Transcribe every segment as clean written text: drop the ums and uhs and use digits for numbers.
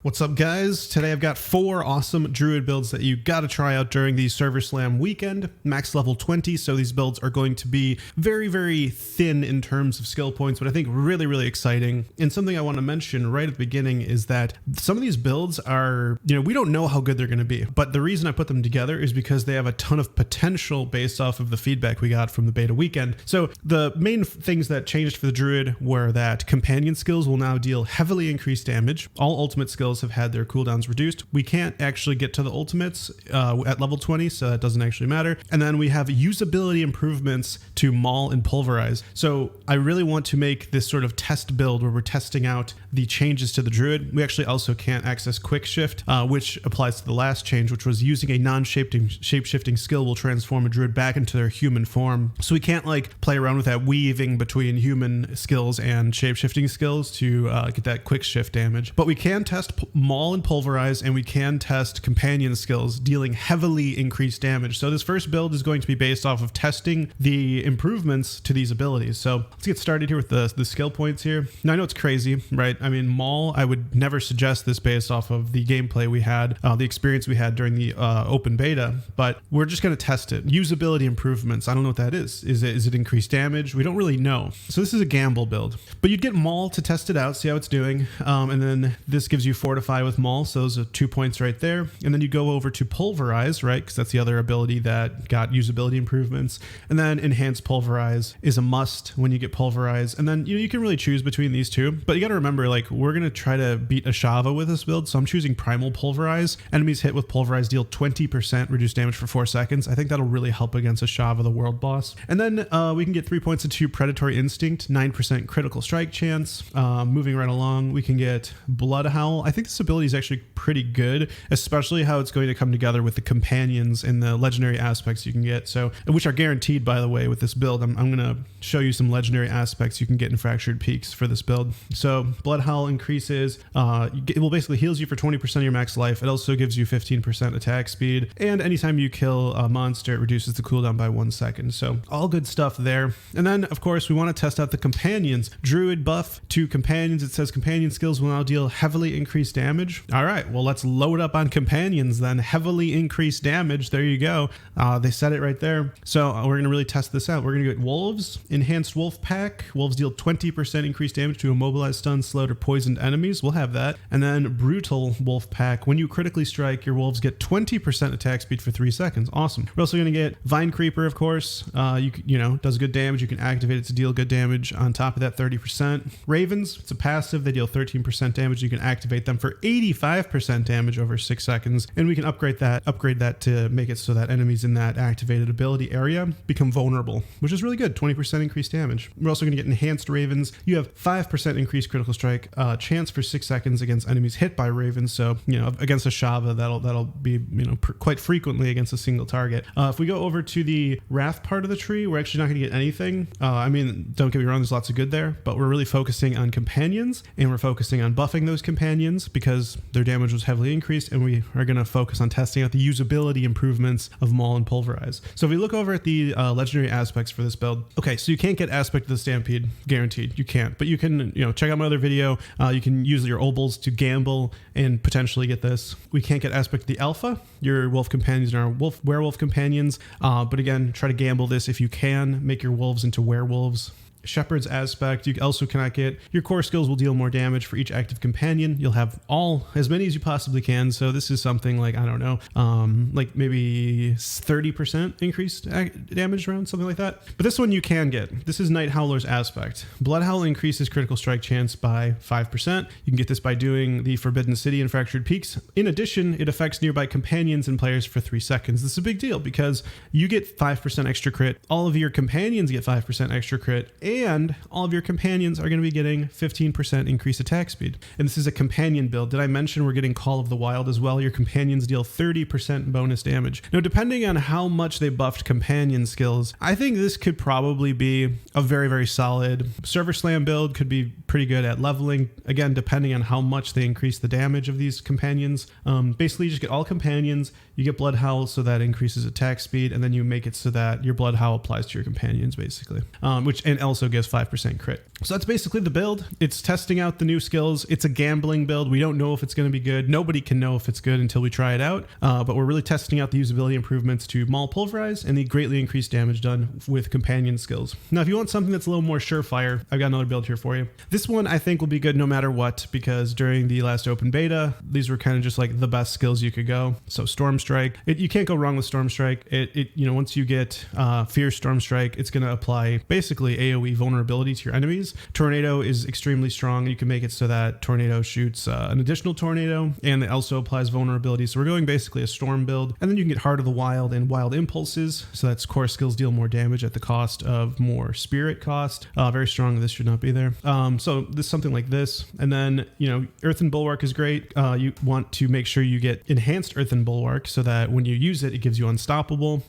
What's up, guys? Today I've got 4 awesome Druid builds that you gotta try out during the Server Slam weekend. Max level 20, so these builds are going to be very, very thin in terms of skill points, but I think really, really exciting. And something I want to mention right at the beginning is that some of these builds are, we don't know how good they're gonna be, but the reason I put them together is because they have a ton of potential based off of the feedback we got from the beta weekend. So the main things that changed for the Druid were that companion skills will now deal heavily increased damage. All ultimate skills have had their cooldowns reduced. We can't actually get to the ultimates at level 20, so that doesn't actually matter. And then we have usability improvements to maul and pulverize. So I really want to make this sort of test build where we're testing out the changes to the Druid. We actually also can't access quick shift, which applies to the last change, which was using a shape-shifting skill will transform a Druid back into their human form. So we can't play around with that weaving between human skills and shape-shifting skills to get that quick shift damage. But we can test maul and pulverize, and we can test companion skills dealing heavily increased damage. So this first build is going to be based off of testing the improvements to these abilities. So let's get started here with the skill points here. Now I know it's crazy, right? I mean, maul, I would never suggest this based off of the gameplay we had, the experience we had during the open beta, but we're just going to test it. Usability improvements, I don't know what that is. Is it increased damage? We don't really know. So this is a gamble build, but you'd get maul to test it out, see how it's doing. And then this gives you fortify with maul, so those are 2 points right there. And then you go over to pulverize, right? Because that's the other ability that got usability improvements. And then enhanced pulverize is a must when you get pulverize. And then you can really choose between these two, but you got to remember, we're gonna try to beat Ashava with this build, so I'm choosing primal pulverize. Enemies hit with pulverize deal 20% reduced damage for 4 seconds. I think that'll really help against Ashava, the world boss. And then we can get 3 points into predatory instinct, 9% critical strike chance. Moving right along, we can get blood howl. I think this ability is actually pretty good, especially how it's going to come together with the companions and the legendary aspects you can get, so which are guaranteed, by the way, with this build. I'm going to show you some legendary aspects you can get in Fractured Peaks for this build. So blood howl increases, it will basically heals you for 20% of your max life. It also gives you 15% attack speed, and anytime you kill a monster, it reduces the cooldown by 1 second. So all good stuff there. And then of course we want to test out the companions. Druid buff to companions. It says companion skills will now deal heavily increased damage. All right, well, let's load up on companions then. Heavily increased damage, there you go. They said it right there. So we're gonna really test this out. We're gonna get wolves. Enhanced wolf pack. Wolves deal 20% increased damage to immobilized, stunned, slowed, or poisoned enemies. We'll have that. And then brutal wolf pack. When you critically strike, your wolves get 20% attack speed for 3 seconds. Awesome. We're also gonna get vine creeper, of course. Does good damage. You can activate it to deal good damage. On top of that, 30%. Ravens, it's a passive. They deal 13% damage. You can activate them for 85% damage over 6 seconds, and we can upgrade that to make it so that enemies in that activated ability area become vulnerable, which is really good. 20% increased damage. We're also going to get enhanced ravens. You have 5% increased critical strike chance for 6 seconds against enemies hit by ravens. So against a Shava, that'll be quite frequently against a single target. If we go over to the wrath part of the tree, we're actually not going to get anything. Don't get me wrong, there's lots of good there, but we're really focusing on companions, and we're focusing on buffing those companions because their damage was heavily increased, and we are going to focus on testing out the usability improvements of maul and pulverize. So if we look over at the legendary aspects for this build, okay, so you can't get aspect of the stampede, guaranteed, you can't, but you can check out my other video. You can use your obols to gamble and potentially get this. We can't get aspect of the alpha, your wolf companions and our werewolf companions, but again, try to gamble this if you can. Make your wolves into werewolves. Shepherd's aspect, you also cannot get. Your core skills will deal more damage for each active companion. You'll have as many as you possibly can. So this is something like, I don't know, maybe 30% increased damage around, something like that. But this one you can get. This is Night Howler's aspect. Blood Howl increases critical strike chance by 5%. You can get this by doing the Forbidden City and Fractured Peaks. In addition, it affects nearby companions and players for 3 seconds. This is a big deal because you get 5% extra crit. All of your companions get 5% extra crit, and all of your companions are going to be getting 15% increased attack speed. And this is a companion build. Did I mention we're getting Call of the Wild as well? Your companions deal 30% bonus damage. Now, depending on how much they buffed companion skills, I think this could probably be a very, very solid Server Slam build. Could be pretty good at leveling. Again, depending on how much they increase the damage of these companions. Basically, you just get all companions. You get Blood Howl, so that increases attack speed, and then you make it so that your Blood Howl applies to your companions, basically. And also also gives 5% crit. So that's basically the build. It's testing out the new skills. It's a gambling build. We don't know if it's going to be good. Nobody can know if it's good until we try it out. But we're really testing out the usability improvements to Maul Pulverize and the greatly increased damage done with companion skills. Now, if you want something that's a little more surefire, I've got another build here for you. This one I think will be good no matter what, because during the last open beta, these were kind of just like the best skills you could go. So Storm Strike, you can't go wrong with Storm Strike. Once you get Fierce Storm Strike, it's going to apply basically AoE vulnerability to your enemies. Tornado is extremely strong. You can make it so that Tornado shoots an additional tornado, and it also applies vulnerability. So we're going basically a Storm build, and then you can get Heart of the Wild and Wild Impulses. So that's core skills deal more damage at the cost of more spirit cost. Very strong. This should not be there. So this something like this, and then Earthen Bulwark is great. You want to make sure you get enhanced Earthen Bulwark so that when you use it, it gives you unstoppable.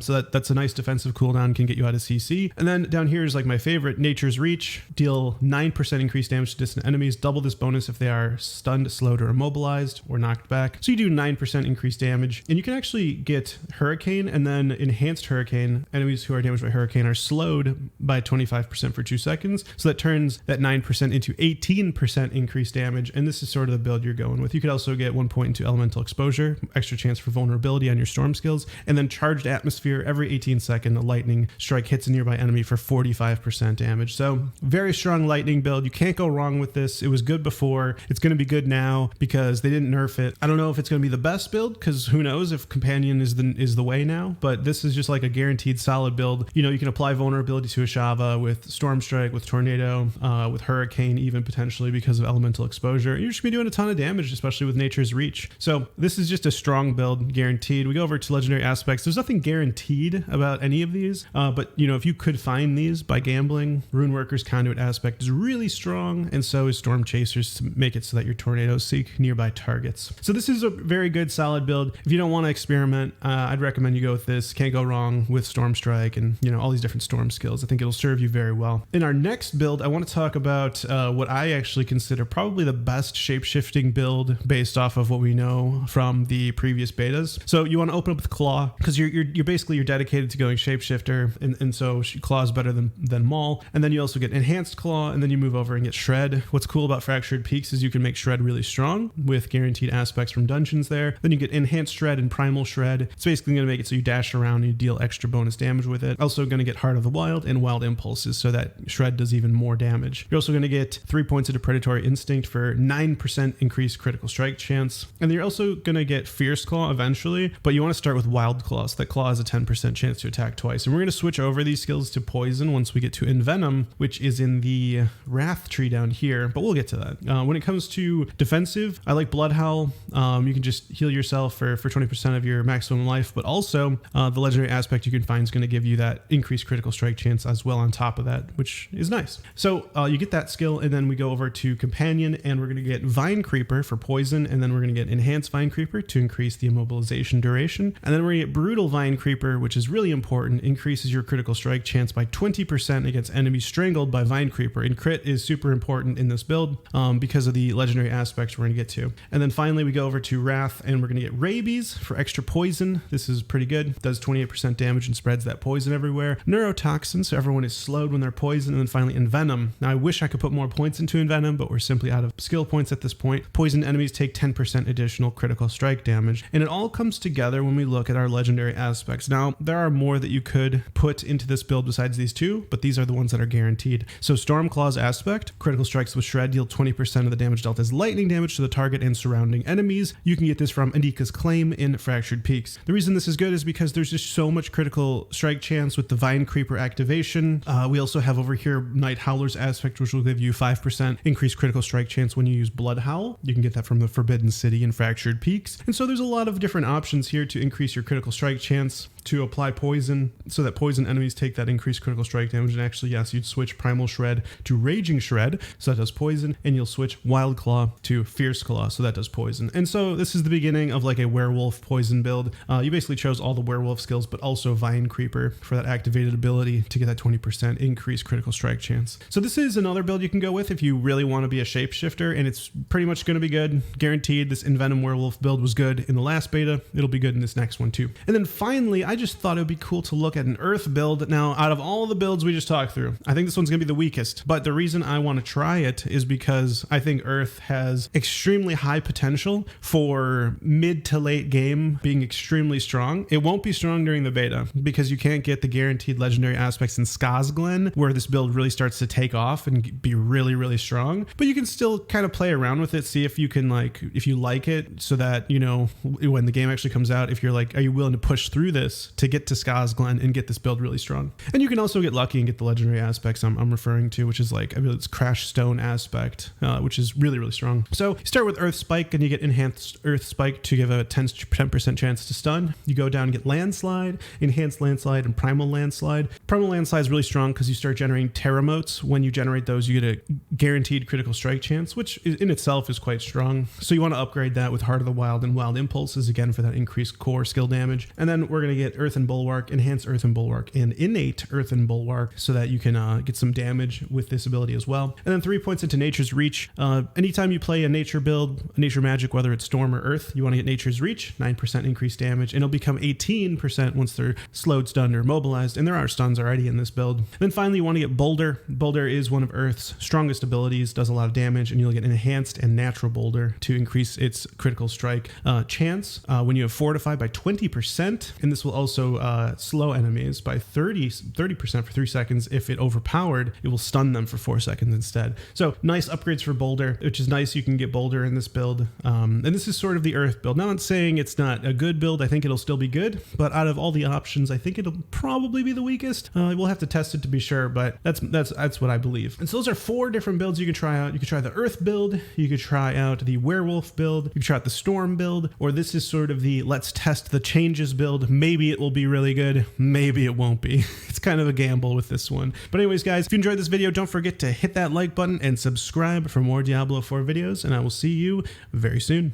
So that's a nice defensive cooldown, can get you out of CC. And then down here is like my favorite, Nature's Reach. Deal 9% increased damage to distant enemies. Double this bonus if they are stunned, slowed, or immobilized, or knocked back. So you do 9% increased damage, and you can actually get Hurricane and then enhanced Hurricane. Enemies who are damaged by Hurricane are slowed by 25% for 2 seconds. So that turns that 9% into 18% increased damage, and this is sort of the build you're going with. You could also get 1 point into Elemental Exposure, extra chance for vulnerability on your Storm skills, and then Charged Atmosphere. Every 18 second, a lightning strike hits a nearby enemy for 45% damage. So very strong lightning build. You can't go wrong with this. It was good before. It's going to be good now because they didn't nerf it. I don't know if it's going to be the best build, because who knows if Companion is the way now, but this is just like a guaranteed solid build. You can apply vulnerability to Ashava with Storm Strike, with Tornado, with Hurricane even potentially because of Elemental Exposure. You're just going to be doing a ton of damage, especially with Nature's Reach. So this is just a strong build, guaranteed. We go over to Legendary Aspects. There's nothing guaranteed about any of these, but if you could find these by gambling, Runeworker's Conduit Aspect is really strong, and so is Storm Chasers, to make it so that your tornadoes seek nearby targets. So this is a very good, solid build. If you don't want to experiment, I'd recommend you go with this. Can't go wrong with Storm Strike and all these different storm skills. I think it'll serve you very well. In our next build, I want to talk about what I actually consider probably the best shapeshifting build based off of what we know from the previous betas. So you want to open up with Claw, because you're basically dedicated to going shapeshifter, and so Claw is better than Maul. And then you also get Enhanced Claw, and then you move over and get Shred. What's cool about Fractured Peaks is you can make Shred really strong with guaranteed aspects from dungeons there. Then you get Enhanced Shred and Primal Shred. It's basically going to make it so you dash around and you deal extra bonus damage with it. Also going to get Heart of the Wild and Wild Impulses so that Shred does even more damage. You're also going to get 3 points into Predatory Instinct for 9% increased critical strike chance. And then you're also going to get Fierce Claw eventually, but you want to start with Wild Claw, so that Claw has a 10% chance to attack twice. And we're going to switch over these skills to Poison once we get to Envenom, which is in the Wrath tree down here, but we'll get to that. When it comes to defensive, I like Blood Howl. You can just heal yourself for 20% of your maximum life, but also the legendary aspect you can find is going to give you that increased critical strike chance as well on top of that, which is nice. So you get that skill, and then we go over to Companion, and we're going to get Vine Creeper for poison, and then we're going to get Enhanced Vine Creeper to increase the immobilization duration, and then we're going to get Brutal Vine Creeper, which is really important, increases your critical strike chance by 20% against enemies strangled by Vine Creeper, and crit is super important in this build because of the legendary aspects we're going to get to. And then finally we go over to Wrath, and we're going to get Rabies for extra poison. This is pretty good, does 28% damage and spreads that poison everywhere. Neurotoxin, so everyone is slowed when they're poisoned. And then finally Envenom. Now I wish I could put more points into Envenom, but we're simply out of skill points at this point. Poisoned enemies take 10% additional critical strike damage, and it all comes together when we look at our legendary aspects. Now there are more that you could put into this build besides these two, but these are the ones that are guaranteed. So Stormclaw's aspect, critical strikes with Shred deal 20% of the damage dealt as lightning damage to the target and surrounding enemies. You can get this from Andika's Claim in Fractured Peaks. The reason this is good is because there's just so much critical strike chance with the Vine Creeper activation. We also have over here Night Howler's aspect, which will give you 5% increased critical strike chance when you use Blood Howl. You can get that from the Forbidden City in Fractured Peaks. And so there's a lot of different options here to increase your critical strike chance, to apply poison so that poison enemies take that increased critical strike damage. And actually, yes, you'd switch Primal Shred to Raging Shred, so that does poison, and you'll switch Wild Claw to Fierce Claw, so that does poison. And so this is the beginning of like a werewolf poison build. You basically chose all the werewolf skills, but also Vine Creeper for that activated ability to get that 20% increased critical strike chance. So this is another build you can go with if you really want to be a shapeshifter, and it's pretty much going to be good, guaranteed. This Envenom werewolf build was good in the last beta. It'll be good in this next one too. And then finally, I just thought it would be cool to look at an Earth build. Now, out of all the builds we just talked through, I think this one's gonna be the weakest, but the reason I want to try it is because I think Earth has extremely high potential for mid to late game being extremely strong. It won't be strong during the beta because you can't get the guaranteed legendary aspects in Skazglen, where this build really starts to take off and be really, really strong. But you can still kind of play around with it, see if you can if you like it, so that, you know, when the game actually comes out, if you're like, are you willing to push through this to get to Skazglen and get this build really strong? And you can also get lucky and get the legendary aspects I'm referring to, which is like, I believe it's Crash Stone aspect, which is really, really strong. So you start with Earth Spike and you get Enhanced Earth Spike to give a 10% chance to stun. You go down and get Landslide, Enhanced Landslide, and Primal Landslide. Primal Landslide is really strong because you start generating Terramotes. When you generate those, you get a guaranteed critical strike chance, which in itself is quite strong. So you want to upgrade that with Heart of the Wild and Wild Impulses, again, for that increased core skill damage. And then we're going to get Earthen Bulwark, Enhanced Earthen Bulwark, and Innate Earthen Bulwark, so that you can get some damage with this ability as well. And then 3 points into Nature's Reach. Anytime you play a nature build, a nature magic, whether it's Storm or Earth, you want to get Nature's Reach, 9% increased damage, and it'll become 18% once they're slowed, stunned, or mobilized, and there are stuns already in this build. And then finally, you want to get Boulder. Boulder is one of Earth's strongest abilities, does a lot of damage, and you'll get Enhanced and Natural Boulder to increase its critical strike chance when you have Fortified by 20%, and this will also slow enemies by 30% for 3 seconds. If it overpowered, it will stun them for 4 seconds instead. So nice upgrades for Boulder, which is nice. You can get Boulder in this build, and this is sort of the Earth build. Now, I'm not saying it's not a good build. I think it'll still be good, but out of all the options, I think it'll probably be the weakest. We'll have to test it to be sure, but that's what I believe. And so those are 4 different builds you can try out. You could try the Earth build, you could try out the Werewolf build, you could try out the Storm build, or this is sort of the let's test the changes build. Maybe it will be really good, maybe it won't be. It's kind of a gamble with this one. But anyways, guys, if you enjoyed this video, don't forget to hit that like button and subscribe for more Diablo 4 videos, and I will see you very soon.